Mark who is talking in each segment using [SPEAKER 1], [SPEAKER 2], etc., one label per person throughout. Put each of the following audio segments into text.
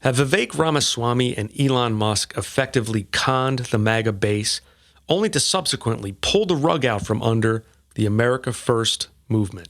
[SPEAKER 1] Have Vivek Ramaswamy and Elon Musk effectively conned the MAGA base, only to subsequently pull the rug out from under the America First movement?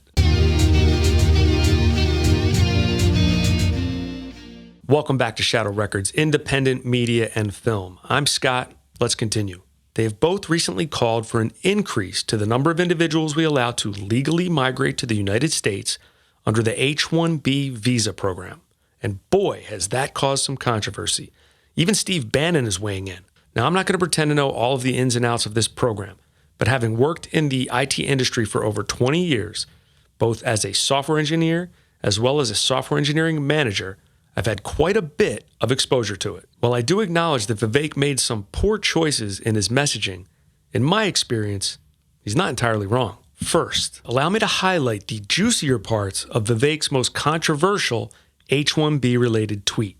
[SPEAKER 1] Welcome back to Shadow Wreckardz, independent media and film. I'm Scott. Let's continue. They have both recently called for an increase to the number of individuals we allow to legally migrate to the United States under the H-1B visa program. And boy, has that caused some controversy. Even Steve Bannon is weighing in. Now, I'm not going to pretend to know all of the ins and outs of this program, but having worked in the IT industry for over 20 years, both as a software engineer as well as a software engineering manager, I've had quite a bit of exposure to it. While I do acknowledge that Vivek made some poor choices in his messaging, in my experience, he's not entirely wrong. First, allow me to highlight the juicier parts of Vivek's most controversial H-1B related tweet.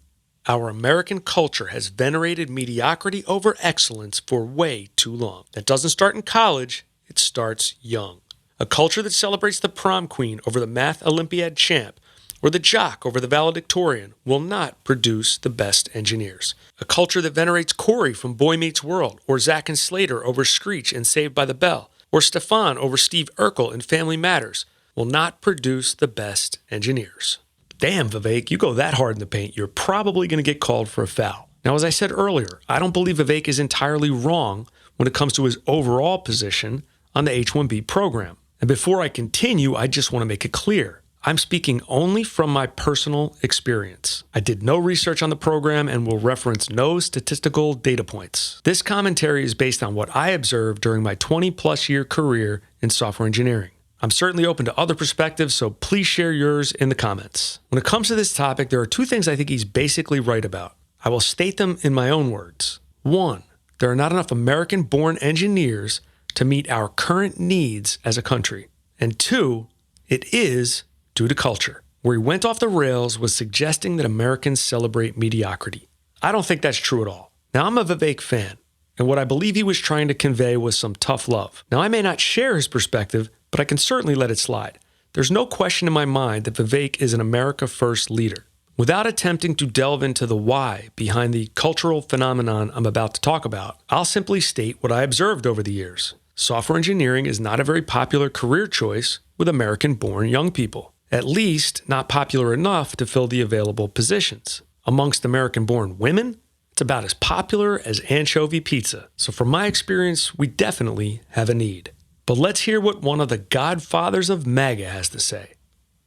[SPEAKER 1] Our American culture has venerated mediocrity over excellence for way too long. That doesn't start in college, it starts young. A culture that celebrates the prom queen over the math Olympiad champ, or the jock over the valedictorian, will not produce the best engineers. A culture that venerates Corey from Boy Meets World, or Zack and Slater over Screech in Saved by the Bell, or Stefan over Steve Urkel in Family Matters, will not produce the best engineers. Damn, Vivek, you go that hard in the paint, you're probably going to get called for a foul. Now, as I said earlier, I don't believe Vivek is entirely wrong when it comes to his overall position on the H-1B program. And before I continue, I just want to make it clear. I'm speaking only from my personal experience. I did no research on the program and will reference no statistical data points. This commentary is based on what I observed during my 20-plus year career in software engineering. I'm certainly open to other perspectives, so please share yours in the comments. When it comes to this topic, there are two things I think he's basically right about. I will state them in my own words. One, there are not enough American-born engineers to meet our current needs as a country. And two, it is due to culture. Where he went off the rails was suggesting that Americans celebrate mediocrity. I don't think that's true at all. Now, I'm a Vivek fan, and what I believe he was trying to convey was some tough love. Now, I may not share his perspective, but I can certainly let it slide. There's no question in my mind that Vivek is an America First leader. Without attempting to delve into the why behind the cultural phenomenon I'm about to talk about, I'll simply state what I observed over the years. Software engineering is not a very popular career choice with American-born young people. At least not popular enough to fill the available positions. Amongst American-born women, it's about as popular as anchovy pizza. So from my experience, we definitely have a need. But let's hear what one of the godfathers of MAGA has to say.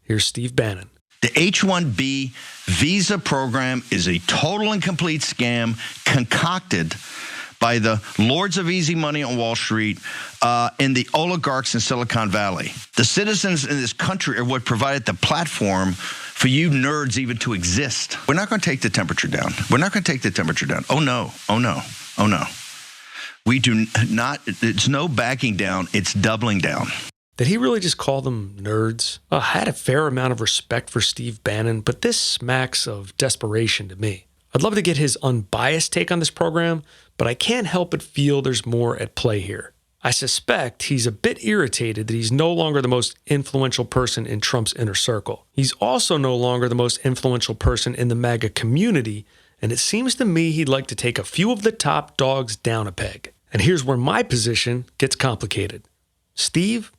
[SPEAKER 1] Here's Steve Bannon.
[SPEAKER 2] The H-1B visa program is a total and complete scam concocted by the lords of easy money on Wall Street and the oligarchs in Silicon Valley. The citizens in this country are what provided the platform for you nerds even to exist. We're not going to take the temperature down. We're not going to take the temperature down. Oh, no. Oh, no. Oh, no. We do not. It's no backing down. It's doubling down.
[SPEAKER 1] Did he really just call them nerds? I had a fair amount of respect for Steve Bannon, but this smacks of desperation to me. I'd love to get his unbiased take on this program, but I can't help but feel there's more at play here. I suspect he's a bit irritated that he's no longer the most influential person in Trump's inner circle. He's also no longer the most influential person in the MAGA community, and it seems to me he'd like to take a few of the top dogs down a peg. And here's where my position gets complicated. Steve,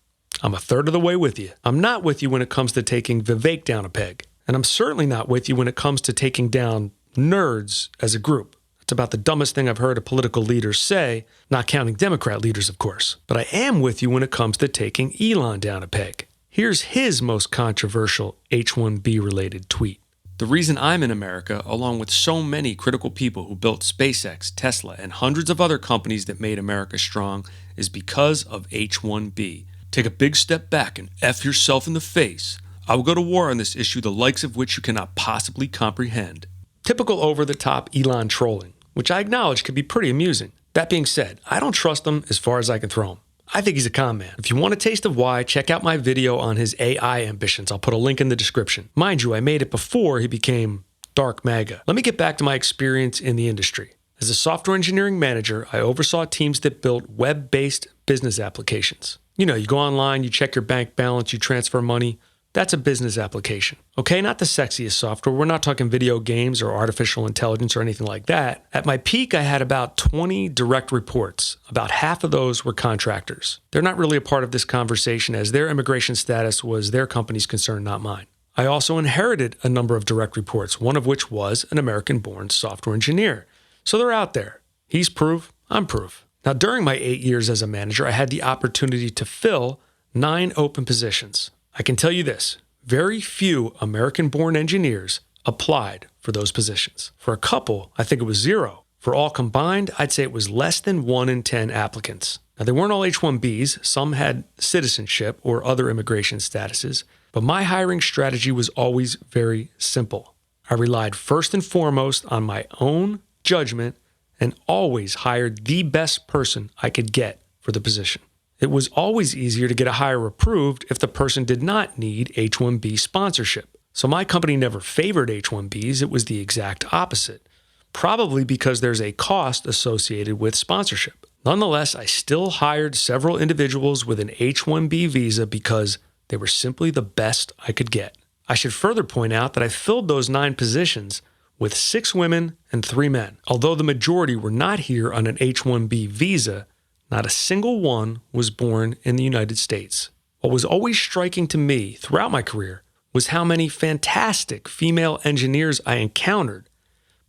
[SPEAKER 1] I'm a third of the way with you. I'm not with you when it comes to taking Vivek down a peg, and I'm certainly not with you when it comes to taking down nerds as a group. It's about the dumbest thing I've heard a political leader say, not counting Democrat leaders, of course. But I am with you when it comes to taking Elon down a peg. Here's his most controversial H-1B related tweet. The reason I'm in America, along with so many critical people who built SpaceX, Tesla, and hundreds of other companies that made America strong, is because of H-1B. Take a big step back and F yourself in the face. I will go to war on this issue, the likes of which you cannot possibly comprehend. Typical over-the-top Elon trolling, which I acknowledge can be pretty amusing. That being said, I don't trust him as far as I can throw him. I think he's a con man. If you want a taste of why, check out my video on his AI ambitions. I'll put a link in the description. Mind you, I made it before he became dark MAGA. Let me get back to my experience in the industry. As a software engineering manager, I oversaw teams that built web-based business applications. You know, you go online, you check your bank balance, you transfer money. That's a business application. Okay, not the sexiest software. We're not talking video games or artificial intelligence or anything like that. At my peak, I had about 20 direct reports. About half of those were contractors. They're not really a part of this conversation as their immigration status was their company's concern, not mine. I also inherited a number of direct reports, one of which was an American-born software engineer. So they're out there. He's proof, I'm proof. Now, during my 8 years as a manager, I had the opportunity to fill 9 open positions. I can tell you this, very few American-born engineers applied for those positions. For a couple, I think it was 0. For all combined, I'd say it was less than 1 in 10 applicants. Now, they weren't all H-1Bs. Some had citizenship or other immigration statuses. But my hiring strategy was always very simple. I relied first and foremost on my own judgment and always hired the best person I could get for the position. It was always easier to get a hire approved if the person did not need H-1B sponsorship. So my company never favored H-1Bs, it was the exact opposite, probably because there's a cost associated with sponsorship. Nonetheless, I still hired several individuals with an H-1B visa because they were simply the best I could get. I should further point out that I filled those 9 positions with 6 women and 3 men. Although the majority were not here on an H-1B visa, not a single one was born in the United States. What was always striking to me throughout my career was how many fantastic female engineers I encountered,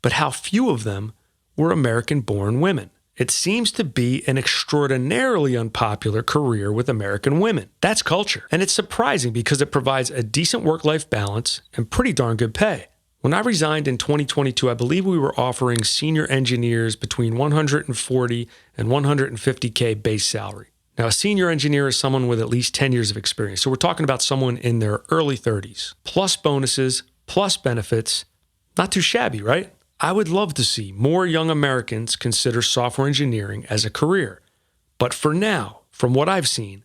[SPEAKER 1] but how few of them were American-born women. It seems to be an extraordinarily unpopular career with American women. That's culture. And it's surprising because it provides a decent work-life balance and pretty darn good pay. When I resigned in 2022, I believe we were offering senior engineers between $140 and $150K base salary. Now, a senior engineer is someone with at least 10 years of experience. So we're talking about someone in their early 30s, plus bonuses, plus benefits. Not too shabby, right? I would love to see more young Americans consider software engineering as a career. But for now, from what I've seen,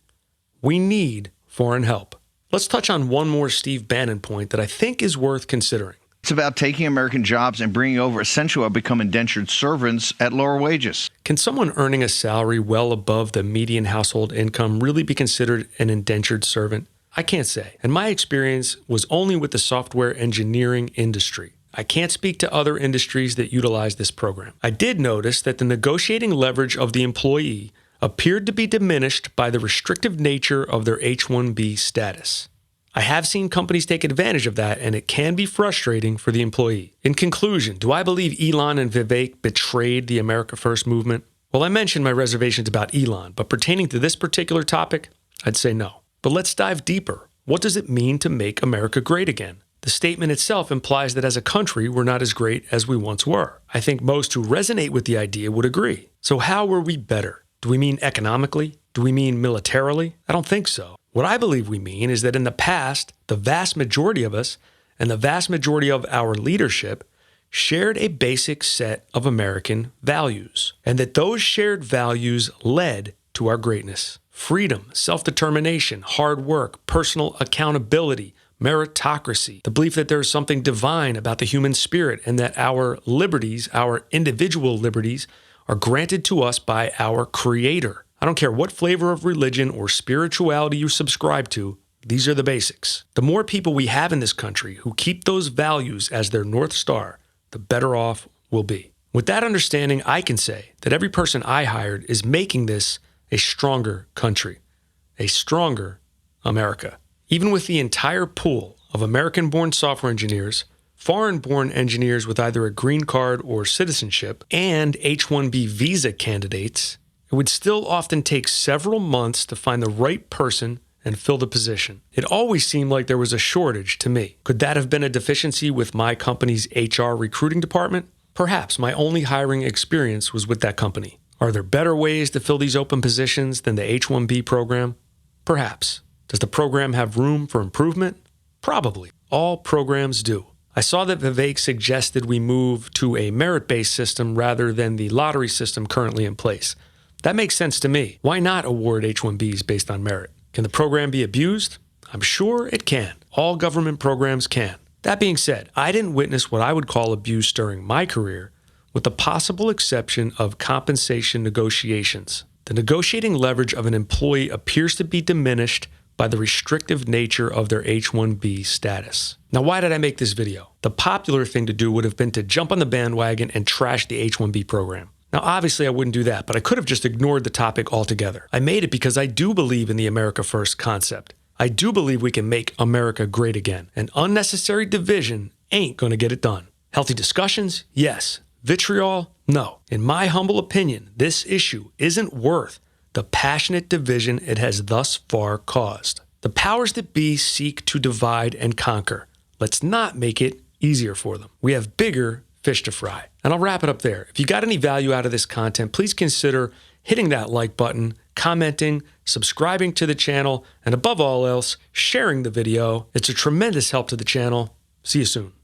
[SPEAKER 1] we need foreign help. Let's touch on one more Steve Bannon point that I think is worth considering.
[SPEAKER 2] It's about taking American jobs and bringing over essentially what become indentured servants at lower wages.
[SPEAKER 1] Can someone earning a salary well above the median household income really be considered an indentured servant? I can't say. And my experience was only with the software engineering industry. I can't speak to other industries that utilize this program. I did notice that the negotiating leverage of the employee appeared to be diminished by the restrictive nature of their H-1B status. I have seen companies take advantage of that, and it can be frustrating for the employee. In conclusion, do I believe Elon and Vivek betrayed the America First movement? Well, I mentioned my reservations about Elon, but pertaining to this particular topic, I'd say no. But let's dive deeper. What does it mean to make America great again? The statement itself implies that as a country, we're not as great as we once were. I think most who resonate with the idea would agree. So how were we better? Do we mean economically? Do we mean militarily? I don't think so. What I believe we mean is that in the past, the vast majority of us and the vast majority of our leadership shared a basic set of American values, and that those shared values led to our greatness. Freedom, self-determination, hard work, personal accountability, meritocracy, the belief that there's something divine about the human spirit and that our liberties, our individual liberties, are granted to us by our Creator. I don't care what flavor of religion or spirituality you subscribe to, these are the basics. The more people we have in this country who keep those values as their North Star, the better off we'll be. With that understanding, I can say that every person I hired is making this a stronger country, a stronger America. Even with the entire pool of American-born software engineers, foreign-born engineers with either a green card or citizenship, and H-1B visa candidates, it would still often take several months to find the right person and fill the position. It always seemed like there was a shortage to me. Could that have been a deficiency with my company's HR recruiting department? Perhaps my only hiring experience was with that company. Are there better ways to fill these open positions than the H-1B program? Perhaps. Does the program have room for improvement? Probably. All programs do. I saw that Vivek suggested we move to a merit-based system rather than the lottery system currently in place. That makes sense to me. Why not award H-1Bs based on merit? Can the program be abused? I'm sure it can. All government programs can. That being said, I didn't witness what I would call abuse during my career, with the possible exception of compensation negotiations. The negotiating leverage of an employee appears to be diminished by the restrictive nature of their H-1B status. Now, why did I make this video? The popular thing to do would have been to jump on the bandwagon and trash the H-1B program. Now, obviously, I wouldn't do that, but I could have just ignored the topic altogether. I made it because I do believe in the America First concept. I do believe we can make America great again, and unnecessary division ain't going to get it done. Healthy discussions? Yes. Vitriol? No. In my humble opinion, this issue isn't worth the passionate division it has thus far caused. The powers that be seek to divide and conquer. Let's not make it easier for them. We have bigger fish to fry. And I'll wrap it up there. If you got any value out of this content, please consider hitting that like button, commenting, subscribing to the channel, and above all else, sharing the video. It's a tremendous help to the channel. See you soon.